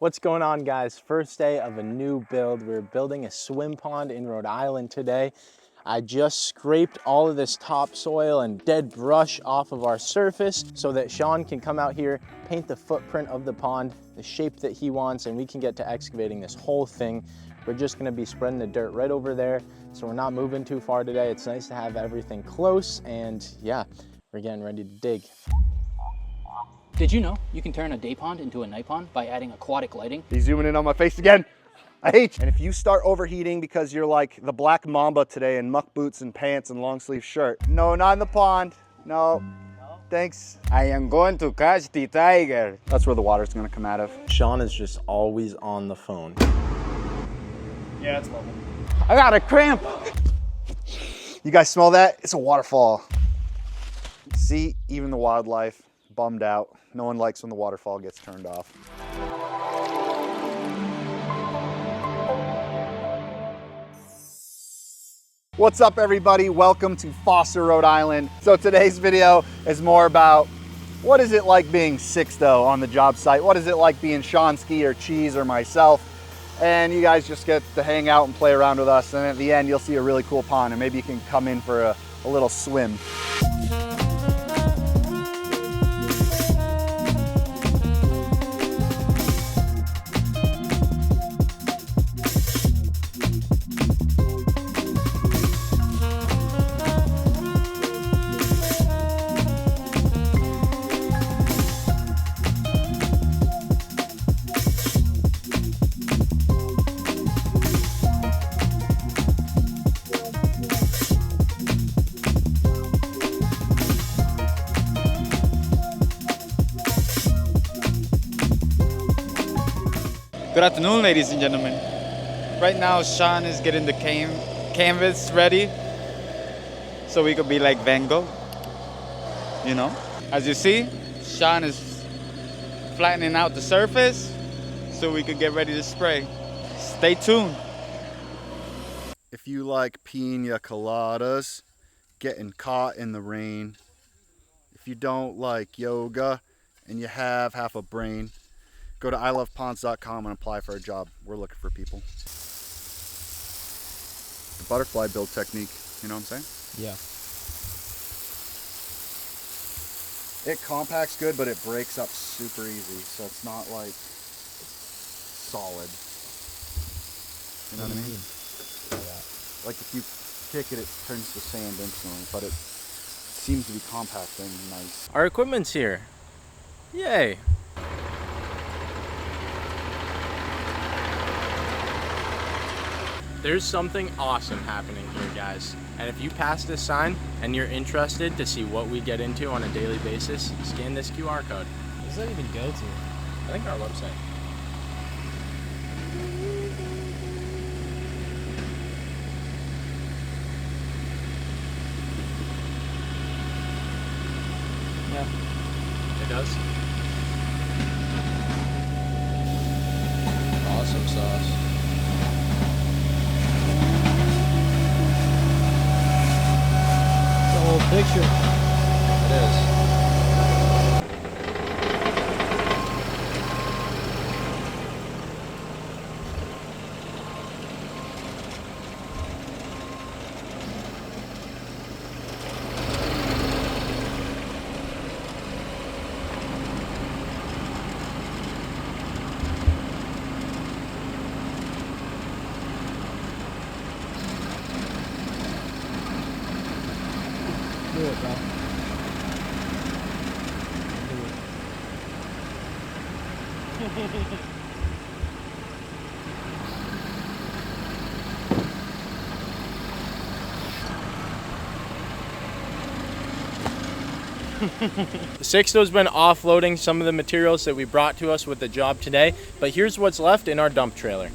What's going on, guys? First day of a new build. We're building a swim pond in Rhode Island today. I just scraped all of this topsoil and dead brush off of our surface so that Sean can come out here, paint the footprint of the pond, the shape that he wants, and we can get to excavating this whole thing. We're just gonna be spreading the dirt right over there, so we're not moving too far today. It's nice to have everything close, and yeah, we're getting ready to dig. Did you know you can turn a day pond into a night pond by adding aquatic lighting? He's zooming in on my face again. I hate you. And if you start overheating because you're like the black mamba today in muck boots and pants and long sleeve shirt. No, not in the pond. No. Thanks. I am going to catch the tiger. That's where the water's gonna come out of. Sean is just always on the phone. Yeah, it's level. I got a cramp. You guys smell that? It's a waterfall. See, even the wildlife bummed out. No one likes when the waterfall gets turned off. What's up, everybody? Welcome to Foster, Rhode Island. So today's video is more about what is it like being Sixto on the job site? What is it like being Sean Ski or Cheese or myself? And you guys just get to hang out and play around with us. And at the end, you'll see a really cool pond and maybe you can come in for a little swim. Good afternoon, ladies and gentlemen. Right now, Sean is getting the canvas ready so we could be like Van Gogh, you know? As you see, Sean is flattening out the surface so we could get ready to spray. Stay tuned. If you like pina coladas, getting caught in the rain, if you don't like yoga and you have half a brain, go to iloveponds.com and apply for a job. We're looking for people. The butterfly build technique, you know what I'm saying? Yeah. It compacts good, but it breaks up super easy, so it's not like solid. You know what I mean? Like if you kick it, it turns to sand instantly, but it seems to be compacting nice. Our equipment's here. Yay. There's something awesome happening here, guys. And if you pass this sign and you're interested to see what we get into on a daily basis, scan this QR code. What does that even go to? I think our website. Yeah. It does. Awesome sauce. The whole picture. It is. Do it, bro. Sixto's been offloading some of the materials that we brought to us with the job today, but here's what's left in our dump trailer.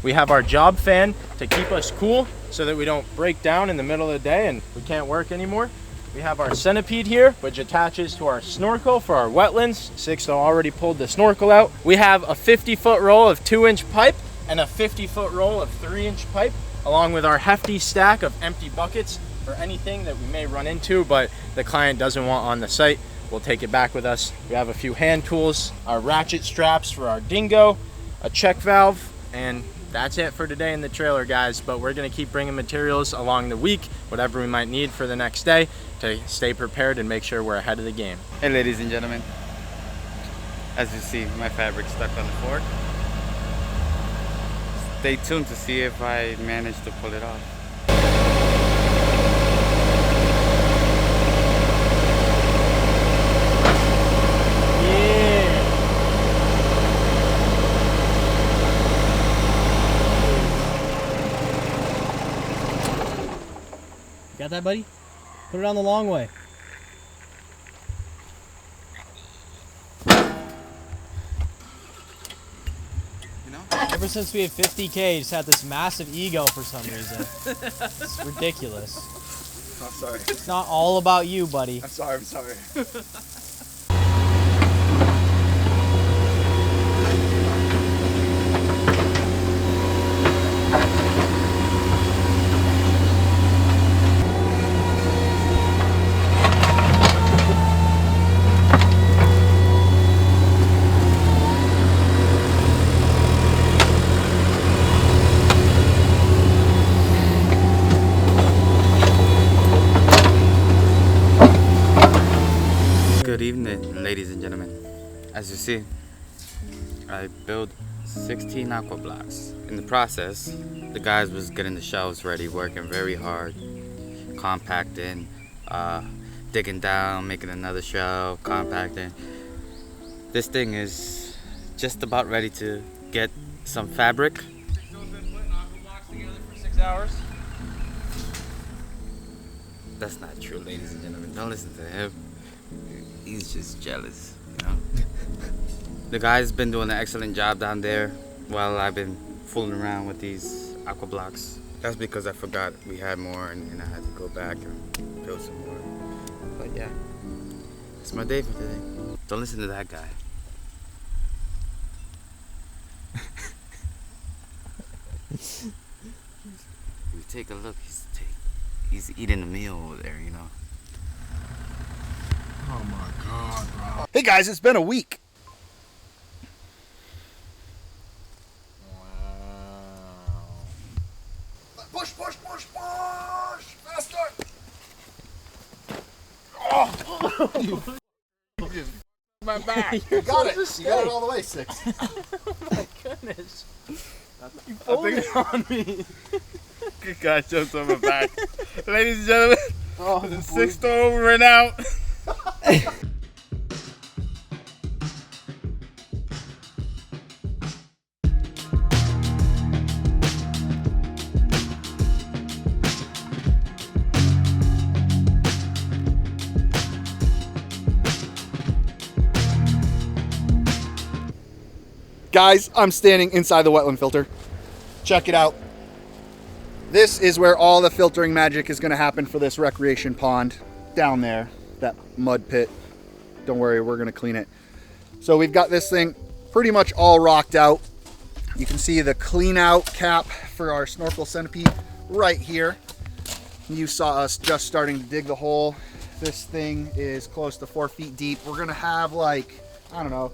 We have our job fan to keep us cool so that we don't break down in the middle of the day and we can't work anymore. We have our centipede here, which attaches to our snorkel for our wetlands. Sixto already pulled the snorkel out. We have a 50-foot roll of 2-inch pipe and a 50-foot roll of 3-inch pipe, along with our hefty stack of empty buckets for anything that we may run into, but the client doesn't want on the site. We'll take it back with us. We have a few hand tools, our ratchet straps for our dingo, a check valve, and that's it for today in the trailer, guys. But we're gonna keep bringing materials along the week, whatever we might need for the next day, to stay prepared and make sure we're ahead of the game. Hey ladies and gentlemen, as you see, my fabric's stuck on the fork. Stay tuned to see if I manage to pull it off. Got that, buddy? Put it on the long way. Ever since we had 50K, just had this massive ego for some reason. It's ridiculous. I'm sorry. It's not all about you, buddy. I'm sorry. Good evening, ladies and gentlemen. As you see, I built 16 aqua blocks. In the process, the guys was getting the shelves ready, working very hard, compacting, digging down, making another shelf, compacting. This thing is just about ready to get some fabric. Been putting aqua blocks together for 6 hours. That's not true, ladies and gentlemen. Don't listen to him. He's just jealous, you know? The guy's been doing an excellent job down there while I've been fooling around with these aqua blocks. That's because I forgot we had more and I had to go back and build some more. But yeah, it's my day for today. Don't listen to that guy. If you take a look, he's eating a meal over there, you know? Oh my God, bro. Hey guys, it's been a week. Wow. Push. Faster. Oh. My back. You got it. You got it all the way, 6. Oh my goodness. You pulled it on me. Good guy jumps on my back. Ladies and gentlemen, Oh, the 6th store over and out. Guys, I'm standing inside the wetland filter. Check it out. This is where all the filtering magic is going to happen for this recreation pond down there, that mud pit. Don't worry, we're going to clean it. So we've got this thing pretty much all rocked out. You can see the clean out cap for our snorkel centipede right here. You saw us just starting to dig the hole. This thing is close to 4 feet deep. We're going to have like, I don't know,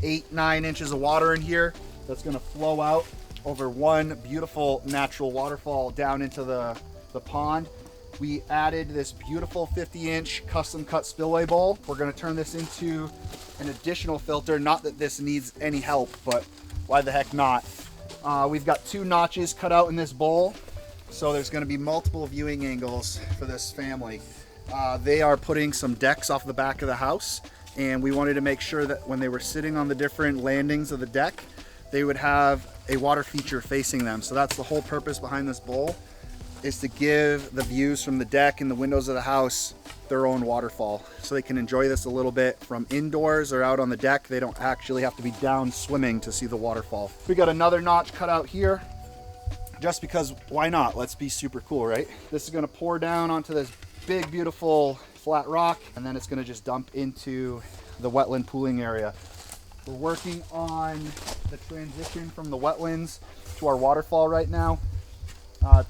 8-9 inches of water in here that's going to flow out over one beautiful natural waterfall down into the pond. We added this beautiful 50-inch custom cut spillway bowl. We're going to turn this into an additional filter. Not that this needs any help, but why the heck not? We've got 2 notches cut out in this bowl, so there's going to be multiple viewing angles for this family. They are putting some decks off the back of the house, and we wanted to make sure that when they were sitting on the different landings of the deck, they would have a water feature facing them. So that's the whole purpose behind this bowl, is to give the views from the deck and the windows of the house their own waterfall, so they can enjoy this a little bit from indoors or out on the deck. They don't actually have to be down swimming to see the waterfall. We got another notch cut out here, just because why not? Let's be super cool, right? This is going to pour down onto this big, beautiful flat rock, and then it's going to just dump into the wetland pooling area. We're working on the transition from the wetlands to our waterfall right now.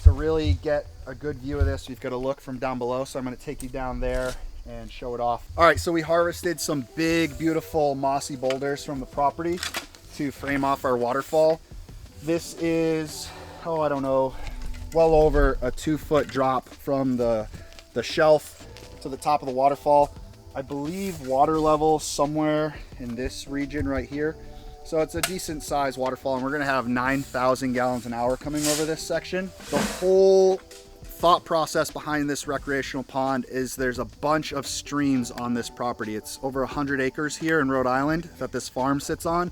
To really get a good view of this, you've got to look from down below, so I'm going to take you down there and show it off. All right, so we harvested some big, beautiful mossy boulders from the property to frame off our waterfall. This is, oh, I don't know, well over a 2-foot drop from the shelf to the top of the waterfall. I believe water level somewhere in this region right here. So it's a decent sized waterfall, and we're gonna have 9,000 gallons an hour coming over this section. The whole thought process behind this recreational pond is there's a bunch of streams on this property. It's over 100 acres here in Rhode Island that this farm sits on,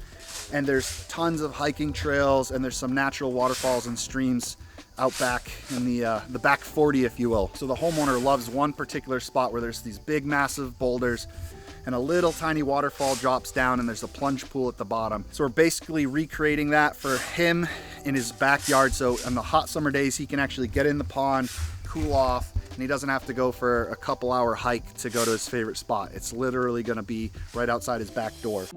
and there's tons of hiking trails, and there's some natural waterfalls and streams out back in the back 40, if you will. So the homeowner loves one particular spot where there's these big massive boulders and a little tiny waterfall drops down, and there's a plunge pool at the bottom. So we're basically recreating that for him in his backyard, so on the hot summer days he can actually get in the pond, cool off, and he doesn't have to go for a couple-hour hike to go to his favorite spot. It's literally gonna be right outside his back door.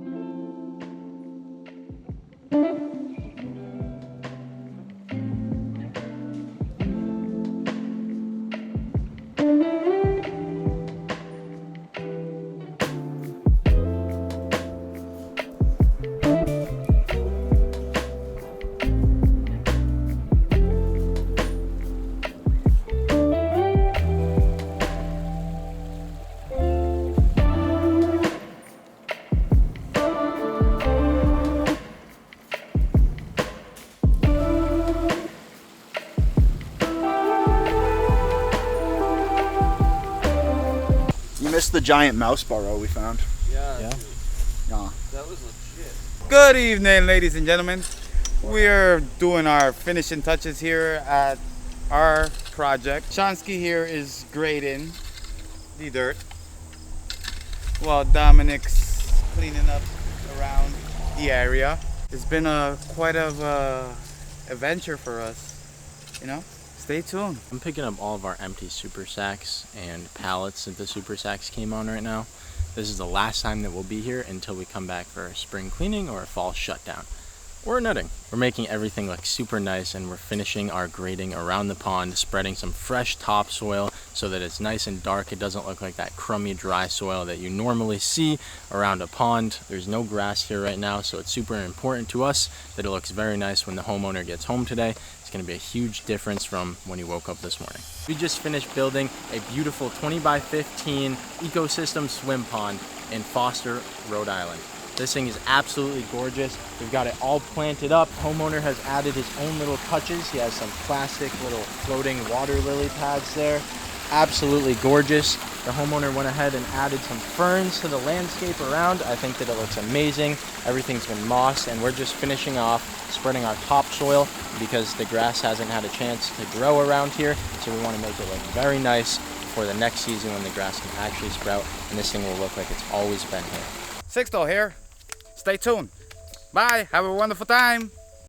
Missed the giant mouse burrow we found. Yeah. That was legit. Good evening, ladies and gentlemen. We're doing our finishing touches here at our project. Shonsky here is grading the dirt while Dominic's cleaning up around the area. It's been quite of a adventure for us, you know? Stay tuned. I'm picking up all of our empty super sacks and pallets that the super sacks came on right now. This is the last time that we'll be here until we come back for a spring cleaning or a fall shutdown. Or nutting. We're making everything look super nice, and we're finishing our grading around the pond, spreading some fresh topsoil so that it's nice and dark. It doesn't look like that crummy dry soil that you normally see around a pond. There's no grass here right now, so it's super important to us that it looks very nice when the homeowner gets home today. It's going to be a huge difference from when he woke up this morning. We just finished building a beautiful 20 by 15 ecosystem swim pond in Foster, Rhode Island. This thing is absolutely gorgeous. We've got it all planted up. Homeowner has added his own little touches. He has some plastic little floating water lily pads there. Absolutely gorgeous. The homeowner went ahead and added some ferns to the landscape around. I think that it looks amazing. Everything's been mossed, and we're just finishing off spreading our topsoil because the grass hasn't had a chance to grow around here. So we want to make it look very nice for the next season when the grass can actually sprout, and this thing will look like it's always been here. Sixto here. Stay tuned. Bye. Have a wonderful time.